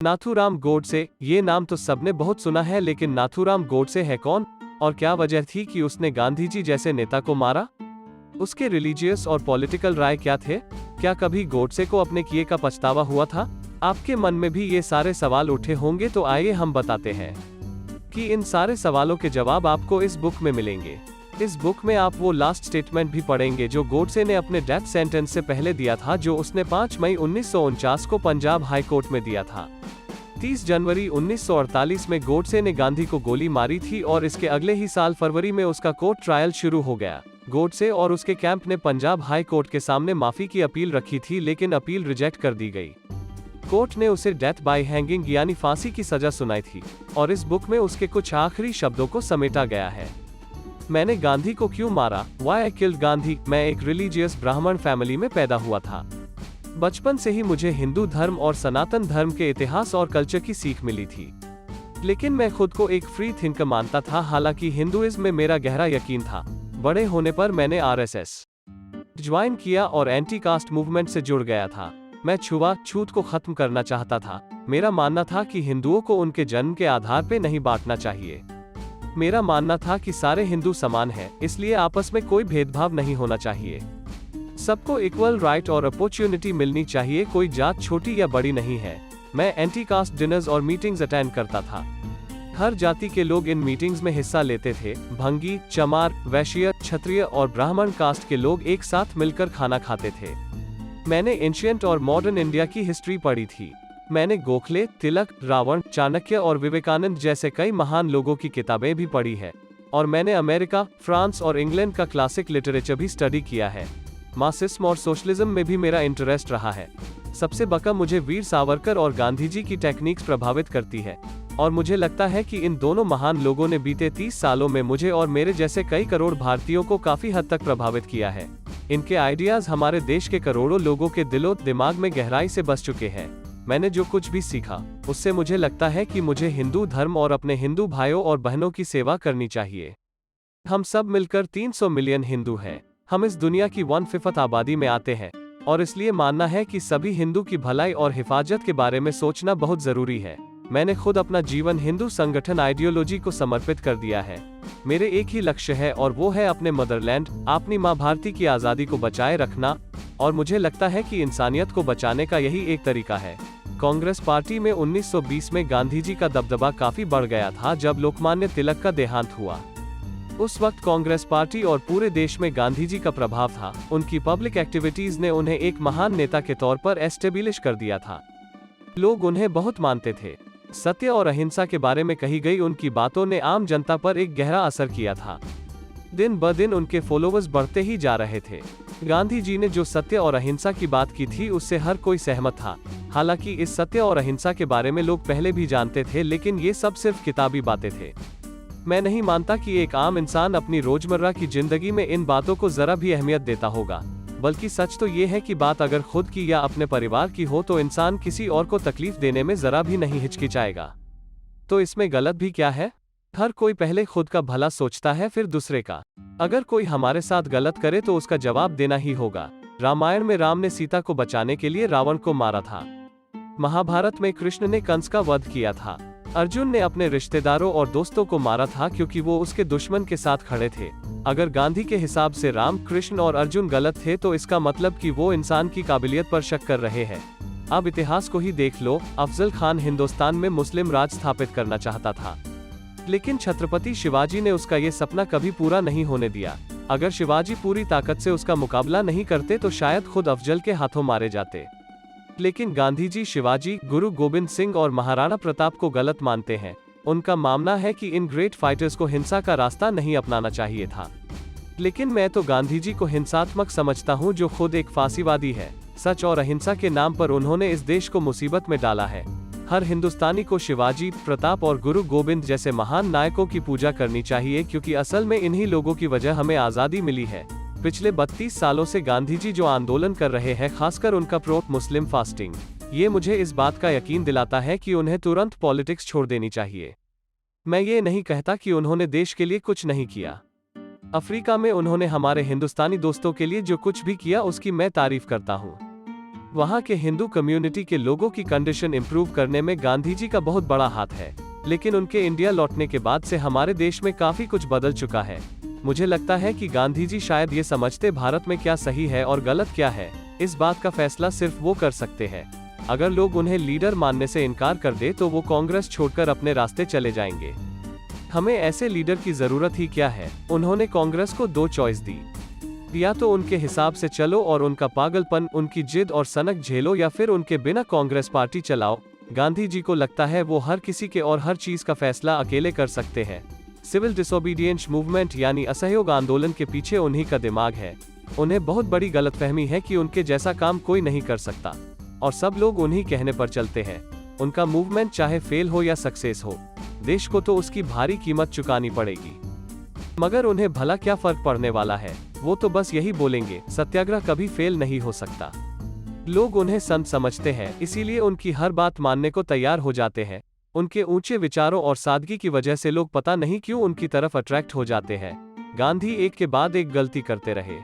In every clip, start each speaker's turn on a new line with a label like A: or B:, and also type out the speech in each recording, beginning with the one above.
A: नाथूराम गोडसे, ये नाम तो सबने बहुत सुना है, लेकिन नाथूराम गोडसे है कौन और क्या वजह थी कि उसने गांधी जी जैसे नेता को मारा? उसके रिलीजियस और पॉलिटिकल राय क्या थे? क्या कभी गोडसे को अपने किए का पछतावा हुआ था? आपके मन में भी ये सारे सवाल उठे होंगे, तो आइए हम बताते हैं कि इन सारे सवालों के जवाब आपको इस बुक में मिलेंगे। इस बुक में आप वो लास्ट स्टेटमेंट भी पढ़ेंगे जो गोडसे ने अपने डेथ सेंटेंस से पहले दिया था, जो उसने 5 मई 1949 को पंजाब हाई कोर्ट में दिया था। 30 जनवरी 1948 में गोडसे ने गांधी को गोली मारी थी और इसके अगले ही साल फरवरी में उसका कोर्ट ट्रायल शुरू हो गया। गोडसे और उसके कैंप ने पंजाब हाई कोर्ट के सामने माफी की अपील रखी थी, लेकिन अपील रिजेक्ट कर दी गई। कोर्ट ने उसे डेथ बाय हैंगिंग यानी फांसी की सजा सुनाई थी और इस बुक में उसके कुछ आखिरी शब्दों को समेटा गया है। मैंने गांधी को क्यों मारा? Why I killed Gandhi. मैं एक रिलीजियस ब्राह्मण फैमिली में पैदा हुआ था। बचपन से ही मुझे हिंदू धर्म और सनातन धर्म के इतिहास और कल्चर की सीख मिली थी, लेकिन मैं खुद को एक फ्री थिंकर मानता था। हालांकि हिंदुइज्म में मेरा गहरा यकीन था। बड़े होने पर मैंने आरएसएस ज्वाइन किया और एंटी कास्ट मूवमेंट से जुड़ गया था। मैं छूत को खत्म करना चाहता था। मेरा मानना था कि हिंदुओं को उनके जन्म के आधार पर नहीं बांटना चाहिए। मेरा मानना था कि सारे हिंदू समान हैं, इसलिए आपस में कोई भेदभाव नहीं होना चाहिए। सबको इक्वल राइट और अपॉर्चुनिटी मिलनी चाहिए, कोई जात छोटी या बड़ी नहीं है। मैं एंटी कास्ट डिनर्स और मीटिंग्स अटेंड करता था। हर जाति के लोग इन मीटिंग्स में हिस्सा लेते थे। भंगी, चमार, वैश्य, क्षत्रिय और ब्राह्मण कास्ट के लोग एक साथ मिलकर खाना खाते थे। मैंने एंशिएंट और मॉडर्न इंडिया की हिस्ट्री पढ़ी थी। मैंने गोखले, तिलक, रावण, चाणक्य और विवेकानंद जैसे कई महान लोगों की किताबें भी पढ़ी है और मैंने अमेरिका, फ्रांस और इंग्लैंड का क्लासिक लिटरेचर भी स्टडी किया है। मार्क्सिज्म और सोशलिज्म में भी मेरा इंटरेस्ट रहा है। सबसे बका मुझे वीर सावरकर और गांधी जी की टेक्निक्स प्रभावित करती है और मुझे लगता है कि इन दोनों महान लोगों ने बीते 30 सालों में मुझे और मेरे जैसे कई करोड़ भारतीयों को काफी हद तक प्रभावित किया है। इनके आइडियाज हमारे देश के करोड़ों लोगों के दिलो दिमाग में गहराई से बस चुके हैं। मैंने जो कुछ भी सीखा उससे मुझे लगता है कि मुझे हिंदू धर्म और अपने हिंदू भाइयों और बहनों की सेवा करनी चाहिए। हम सब मिलकर 300 मिलियन हिंदू हैं। हम इस दुनिया की 1/5 आबादी में आते हैं और इसलिए मानना है कि सभी हिंदू की भलाई और हिफाजत के बारे में सोचना बहुत जरूरी है। मैंने खुद अपना जीवन हिंदू संगठन आइडियोलॉजी को समर्पित कर दिया है। मेरे एक ही लक्ष्य है और वो है अपने मदरलैंड, अपनी माँ भारती की आज़ादी को बचाए रखना, और मुझे लगता है कि इंसानियत को बचाने का यही एक तरीका है। कांग्रेस पार्टी में 1920 में गांधी जी का दबदबा काफी बढ़ गया था जब लोकमान्य तिलक का देहांत हुआ। उस वक्त कांग्रेस पार्टी और पूरे देश में गांधी जी का प्रभाव था। उनकी पब्लिक एक्टिविटीज ने उन्हें एक महान नेता के तौर पर एस्टेब्लिश कर दिया था। लोग उन्हें बहुत मानते थे। सत्य और अहिंसा के बारे में कही गई उनकी बातों ने आम जनता पर एक गहरा असर किया था। दिन ब दिन उनके फॉलोवर्स बढ़ते ही जा रहे थे। गांधी जी ने जो सत्य और अहिंसा की बात की थी उससे हर कोई सहमत था। हालांकि इस सत्य और अहिंसा के बारे में लोग पहले भी जानते थे, लेकिन ये सब सिर्फ किताबी बातें थे। मैं नहीं मानता कि एक आम इंसान अपनी रोजमर्रा की जिंदगी में इन बातों को जरा भी अहमियत देता होगा, बल्कि सच तो ये है कि बात अगर खुद की या अपने परिवार की हो तो इंसान किसी और को तकलीफ देने में जरा भी नहीं हिचकिचाएगा। तो इसमें गलत भी क्या है? हर कोई पहले खुद का भला सोचता है, फिर दूसरे का। अगर कोई हमारे साथ गलत करे तो उसका जवाब देना ही होगा। रामायण में राम ने सीता को बचाने के लिए रावण को मारा था। महाभारत में कृष्ण ने कंस का वध किया था। अर्जुन ने अपने रिश्तेदारों और दोस्तों को मारा था क्योंकि वो उसके दुश्मन के साथ खड़े थे। अगर गांधी के हिसाब से राम, कृष्ण और अर्जुन गलत थे तो इसका मतलब कि वो इंसान की काबिलियत पर शक कर रहे हैं। अब इतिहास को ही देख लो। अफजल खान हिंदुस्तान में मुस्लिम राज स्थापित करना चाहता था, लेकिन छत्रपति शिवाजी ने उसका ये सपना कभी पूरा नहीं होने दिया। अगर शिवाजी पूरी ताकत से उसका मुकाबला नहीं करते तो शायद खुद अफजल के हाथों मारे जाते। लेकिन गांधी जी शिवाजी, गुरु गोविंद सिंह और महाराणा प्रताप को गलत मानते हैं। उनका मानना है कि इन ग्रेट फाइटर्स को हिंसा का रास्ता नहीं अपनाना चाहिए था। लेकिन मैं तो गांधी जी को हिंसात्मक समझता हूँ, जो खुद एक फांसीवादी है। सच और अहिंसा के नाम पर उन्होंने इस देश को मुसीबत में डाला है। हर हिंदुस्तानी को शिवाजी, प्रताप और गुरु गोविंद जैसे महान नायकों की पूजा करनी चाहिए, क्योंकि असल में इन्हीं लोगों की वजह हमें आज़ादी मिली है। पिछले 32 सालों से गांधी जी जो आंदोलन कर रहे हैं, खासकर उनका प्रो मुस्लिम फास्टिंग, ये मुझे इस बात का यकीन दिलाता है कि उन्हें तुरंत पॉलिटिक्स छोड़ देनी चाहिए। मैं ये नहीं कहता कि उन्होंने देश के लिए कुछ नहीं किया। अफ्रीका में उन्होंने हमारे हिंदुस्तानी दोस्तों के लिए जो कुछ भी किया उसकी मैं तारीफ करता हूँ। वहाँ के हिंदू कम्युनिटी के लोगों की कंडीशन इंप्रूव करने में गांधी जी का बहुत बड़ा हाथ है। लेकिन उनके इंडिया लौटने के बाद से हमारे देश में काफी कुछ बदल चुका है। मुझे लगता है कि गांधी जी शायद ये समझते भारत में क्या सही है और गलत क्या है। इस बात का फैसला सिर्फ वो कर सकते हैं। अगर लोग उन्हें लीडर मानने से इनकार कर दे तो वो कांग्रेस छोड़कर अपने रास्ते चले जाएंगे। हमें ऐसे लीडर की जरूरत ही क्या है। उन्होंने कांग्रेस को 2 चॉइस दी, या तो उनके हिसाब से चलो और उनका पागलपन, उनकी जिद और सनक झेलो, या फिर उनके बिना कांग्रेस पार्टी चलाओ। गांधी जी को लगता है वो हर किसी के और हर चीज का फैसला अकेले कर सकते हैं। सिविल डिसोबीडियंस मूवमेंट यानी असहयोग आंदोलन के पीछे उन्हीं का दिमाग है। उन्हें बहुत बड़ी गलतफहमी है कि उनके जैसा काम कोई नहीं कर सकता और सब लोग उन्हीं कहने पर चलते हैं। उनका मूवमेंट चाहे फेल हो या सक्सेस हो, देश को तो उसकी भारी कीमत चुकानी पड़ेगी। मगर उन्हें भला क्या फर्क पड़ने वाला है। वो तो बस यही बोलेंगे, सत्याग्रह कभी फेल नहीं हो सकता। लोग उन्हें संत समझते हैं, इसीलिए उनकी हर बात मानने को तैयार हो जाते हैं। उनके ऊंचे विचारों और सादगी की वजह से लोग पता नहीं क्यों उनकी तरफ अट्रैक्ट हो जाते हैं। गांधी एक के बाद एक गलती करते रहे।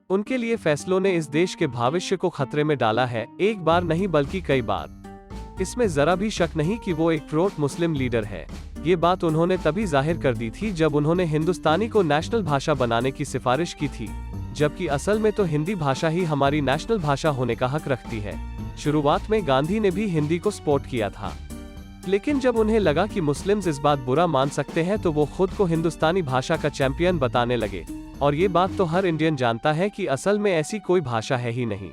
A: उनके लिए फैसलों ने इस देश के भविष्य को खतरे में डाला है, एक बार नहीं बल्कि कई बार। इसमें जरा भी शक नहीं कि वो एक प्रोट मुस्लिम लीडर है। ये बात उन्होंने तभी जाहिर कर दी थी जब उन्होंने हिंदुस्तानी को नेशनल भाषा बनाने की सिफारिश की थी, जबकि असल में तो हिंदी भाषा ही हमारी नेशनल भाषा होने का हक रखती है। शुरुआत में गांधी ने भी हिंदी को सपोर्ट किया था, लेकिन जब उन्हें लगा कि मुस्लिम्स इस बात बुरा मान सकते हैं तो वो खुद को हिंदुस्तानी भाषा का चैंपियन बताने लगे। और ये बात तो हर इंडियन जानता है कि असल में ऐसी कोई भाषा है ही नहीं।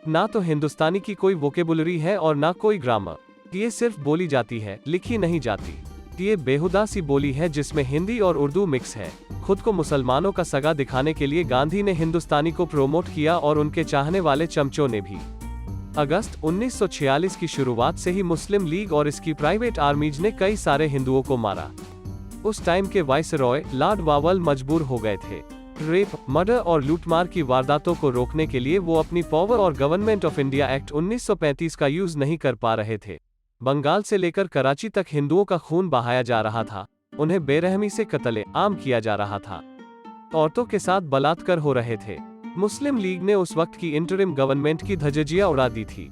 A: ना तो हिंदुस्तानी की कोई वोकेबुलरी है और ना कोई ग्रामर। ये सिर्फ बोली जाती है, लिखी नहीं जाती। ये बेहुदा सी बोली है जिसमें हिंदी और उर्दू मिक्स है। खुद को मुसलमानों का सगा दिखाने के लिए गांधी ने हिंदुस्तानी को प्रमोट किया और उनके चाहने वाले चमचों ने भी। अगस्त 1946 की शुरुआत से ही मुस्लिम लीग और इसकी प्राइवेट आर्मीज ने कई सारे हिंदुओं को मारा। उस टाइम के वाइसरॉय लॉर्ड वावल मजबूर हो गए थे। रेप, मर्डर और लूटमार की वारदातों को रोकने के लिए वो अपनी पावर और गवर्नमेंट ऑफ इंडिया एक्ट 1935 का यूज नहीं कर पा रहे थे। बंगाल से लेकर कराची तक हिंदुओं का खून बहाया जा रहा था। उन्हें बेरहमी से कत्ले आम किया जा रहा था। औरतों के साथ बलात्कार हो रहे थे। मुस्लिम लीग ने उस वक्त की इंटरिम गवर्नमेंट की धज्जियां उड़ा दी थी।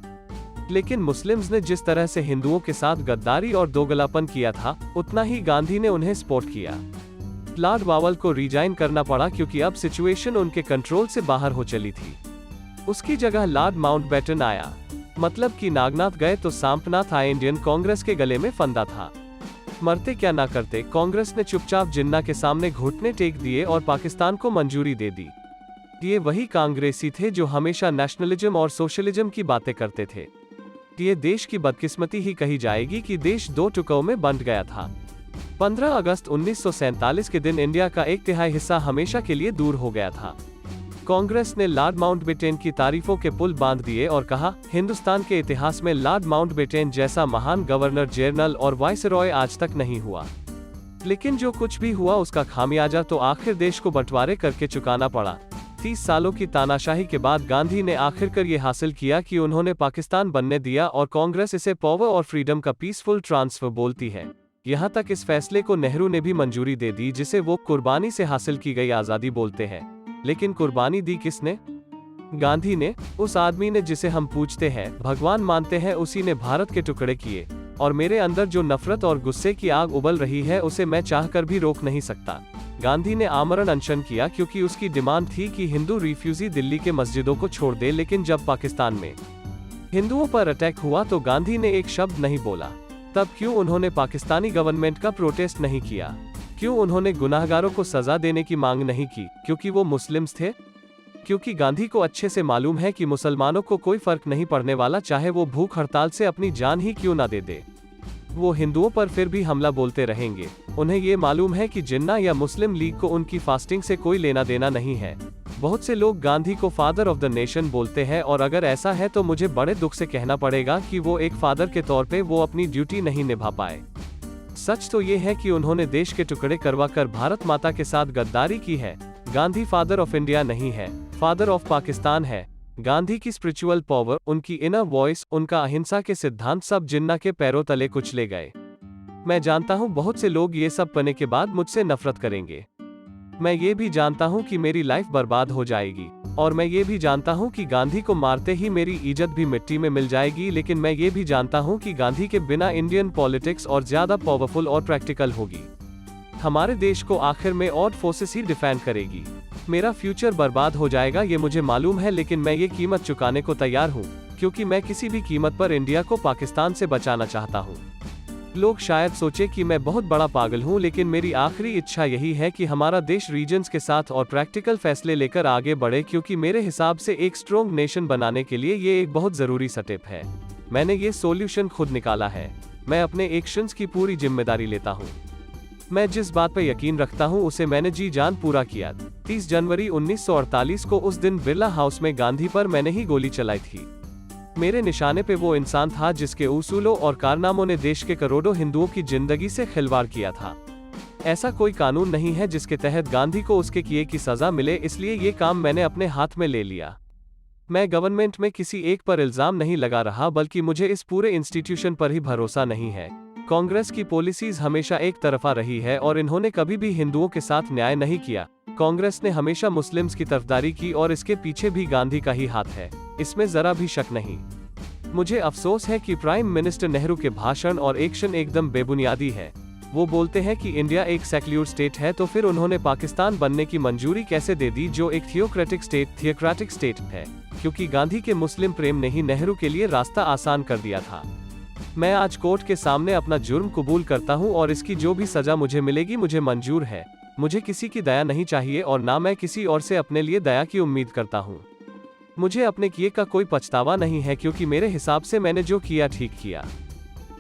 A: लेकिन मुस्लिम्स ने जिस तरह से हिंदुओं के साथ गद्दारी और दोगलापन किया था, उतना ही गांधी ने उन्हें सपोर्ट किया। लॉर्ड वावल को रिजाइन करना पड़ा क्योंकि अब सिचुएशन उनके कंट्रोल से बाहर हो चली थी। उसकी जगह लॉर्ड माउंटबेटन आया। मतलब कि नागनाथ गए तो सांपनाथ आए। इंडियन कांग्रेस के गले में फंदा था। मरते क्या ना करते, कांग्रेस ने चुपचाप जिन्ना के सामने घुटने टेक दिए और पाकिस्तान को मंजूरी दे दी। ये वही कांग्रेसी थे जो हमेशा नेशनलिज्म और सोशलिज्म की बातें करते थे। ये देश की बदकिस्मती ही कही जाएगी कि देश 2 टुकड़ों में बंट गया था। 15 अगस्त 1947 के दिन इंडिया का 1/3 हिस्सा हमेशा के लिए दूर हो गया था। कांग्रेस ने लॉर्ड माउंटबेटन की तारीफों के पुल बांध दिए और कहा, हिंदुस्तान के इतिहास में लॉर्ड माउंटबेटन जैसा महान गवर्नर जनरल और वाइसरॉय आज तक नहीं हुआ। लेकिन जो कुछ भी हुआ उसका खामियाजा तो आखिर देश को बंटवारे करके चुकाना पड़ा। 30 सालों की तानाशाही के बाद गांधी ने आखिरकार ये हासिल किया कि उन्होंने पाकिस्तान बनने दिया और कांग्रेस इसे पावर और फ्रीडम का पीसफुल ट्रांसफर बोलती है। यहाँ तक इस फैसले को नेहरू ने भी मंजूरी दे दी, जिसे वो कुर्बानी से हासिल की गई आजादी बोलते हैं। लेकिन कुर्बानी दी किसने? गांधी ने। उस आदमी ने जिसे हम पूछते हैं, भगवान मानते हैं, उसी ने भारत के टुकड़े किए। और मेरे अंदर जो नफरत और गुस्से की आग उबल रही है उसे मैं चाहकर भी रोक नहीं सकता। गांधी ने आमरण अनशन किया क्योंकि उसकी डिमांड थी कि हिंदू रिफ्यूजी दिल्ली के मस्जिदों को छोड़ दे। लेकिन जब पाकिस्तान में हिंदुओं पर अटैक हुआ तो गांधी ने एक शब्द नहीं बोला। तब क्यों उन्होंने पाकिस्तानी गवर्नमेंट का प्रोटेस्ट नहीं किया? क्यों उन्होंने गुनाहगारों को सजा देने की मांग नहीं की? क्योंकि वो मुस्लिम्स थे? क्योंकि गांधी को अच्छे से मालूम है कि मुसलमानों को कोई फर्क नहीं पड़ने वाला, चाहे वो भूख हड़ताल से अपनी जान ही क्यों ना दे दे। वो हिंदुओं पर फिर भी हमला बोलते रहेंगे। उन्हें ये मालूम है कि जिन्ना या मुस्लिम लीग को उनकी फास्टिंग से कोई लेना देना नहीं है। बहुत से लोग गांधी को फादर ऑफ द नेशन बोलते हैं और अगर ऐसा है तो मुझे बड़े दुख से कहना पड़ेगा कि वो एक फादर के तौर पे वो अपनी ड्यूटी नहीं निभा पाए। सच तो ये है कि उन्होंने देश के टुकड़े करवाकर भारत माता के साथ गद्दारी की है। गांधी फादर ऑफ इंडिया नहीं है, फादर ऑफ पाकिस्तान है। गांधी की स्पिरिचुअल पावर, उनकी इनर वॉइस, उनका अहिंसा के सिद्धांत सब जिन्ना के पैरों तले कुचले गए। मैं जानता हूँ बहुत से लोग ये सब पढ़ने के बाद मुझसे नफरत करेंगे। मैं ये भी जानता हूँ कि मेरी लाइफ बर्बाद हो जाएगी। और मैं ये भी जानता हूँ कि गांधी को मारते ही मेरी इज्जत भी मिट्टी में मिल जाएगी, लेकिन मैं ये भी जानता हूँ कि गांधी के बिना इंडियन पॉलिटिक्स और ज्यादा पावरफुल और प्रैक्टिकल होगी। हमारे देश को आखिर में और फोर्सेस ही डिफेंड करेगी। मेरा फ्यूचर बर्बाद हो जाएगा ये मुझे मालूम है, लेकिन मैं ये कीमत चुकाने को तैयार हूँ, क्योंकि मैं किसी भी कीमत पर इंडिया को पाकिस्तान से बचाना चाहता हूँ। लोग शायद सोचे कि मैं बहुत बड़ा पागल हूँ, लेकिन मेरी आखिरी इच्छा यही है कि हमारा देश रीजन्स के साथ और प्रैक्टिकल फैसले लेकर आगे बढ़े, क्योंकि मेरे हिसाब से एक स्ट्रॉन्ग नेशन बनाने के लिए ये एक बहुत जरूरी स्टेप है। मैंने ये सॉल्यूशन खुद निकाला है। मैं अपने एक्शंस की पूरी जिम्मेदारी लेता हूँ। मैं जिस बात पर यकीन रखता हूँ उसे मैंने जी जान पूरा किया। 30 जनवरी 1948 को उस दिन बिरला हाउस में गांधी पर मैंने ही गोली चलाई थी। मेरे निशाने पे वो इंसान था जिसके उसूलों और कारनामों ने देश के करोड़ों हिंदुओं की जिंदगी से खिलवाड़ किया था। ऐसा कोई कानून नहीं है जिसके तहत गांधी को उसके किए की सजा मिले, इसलिए ये काम मैंने अपने हाथ में ले लिया। मैं गवर्नमेंट में किसी एक पर इल्जाम नहीं लगा रहा, बल्कि मुझे इस पूरे इंस्टीट्यूशन पर ही भरोसा नहीं है। कांग्रेस की पॉलिसीज हमेशा एक तरफा रही है और इन्होंने कभी भी हिंदुओं के साथ न्याय नहीं किया। कांग्रेस ने हमेशा मुस्लिम्स की तरफदारी की और इसके पीछे भी गांधी का ही हाथ है, इसमें जरा भी शक नहीं। मुझे अफसोस है कि प्राइम मिनिस्टर नेहरू के भाषण और एक्शन एकदम बेबुनियादी है। वो बोलते हैं कि इंडिया एक सेक्युलर स्टेट है, तो फिर उन्होंने पाकिस्तान बनने की मंजूरी कैसे दे दी, जो एक थियोक्रेटिक स्टेट है, क्योंकि गांधी के मुस्लिम प्रेम ने ही नेहरू के लिए रास्ता आसान कर दिया था। मैं आज कोर्ट के सामने अपना जुर्म कबूल करता हूं और इसकी जो भी सजा मुझे मिलेगी मुझे मंजूर है। मुझे किसी की दया नहीं चाहिए और ना मैं किसी और से अपने लिए दया की उम्मीद करता हूं। मुझे अपने किए का कोई पछतावा नहीं है, क्योंकि मेरे हिसाब से मैंने जो किया ठीक किया।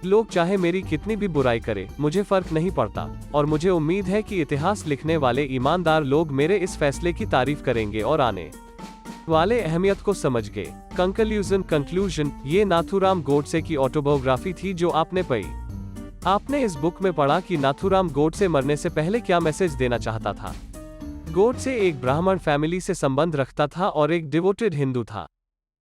A: लोग चाहे मेरी कितनी भी बुराई करे, मुझे फर्क नहीं पड़ता, और मुझे उम्मीद है कि इतिहास लिखने वाले ईमानदार लोग मेरे इस फैसले की तारीफ करेंगे और आने वाले अहमियत को समझ गए। कंक्लूजन, ये नाथूराम गोडसे की ऑटोबायोग्राफी थी जो आपने पढ़ी। आपने इस बुक में पढ़ा कि नाथूराम गोडसे मरने से पहले क्या मैसेज देना चाहता था। गोडसे एक ब्राह्मण फैमिली से संबंध रखता था और एक डिवोटेड हिंदू था।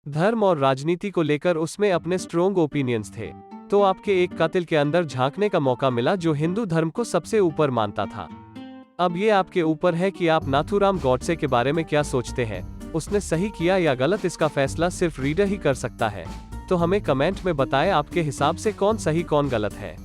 A: धर्म और राजनीति को लेकर उसमें अपने स्ट्रोंग ओपिनियंस थे। तो आपके एक कातिल के अंदर झांकने का मौका मिला जो हिंदू धर्म को सबसे ऊपर मानता था। अब ये आपके ऊपर है कि आप नाथूराम गोडसे के बारे में क्या सोचते हैं। उसने सही किया या गलत, इसका फैसला सिर्फ रीडर ही कर सकता है। तो हमें कमेंट में बताएं आपके हिसाब से कौन सही कौन गलत है।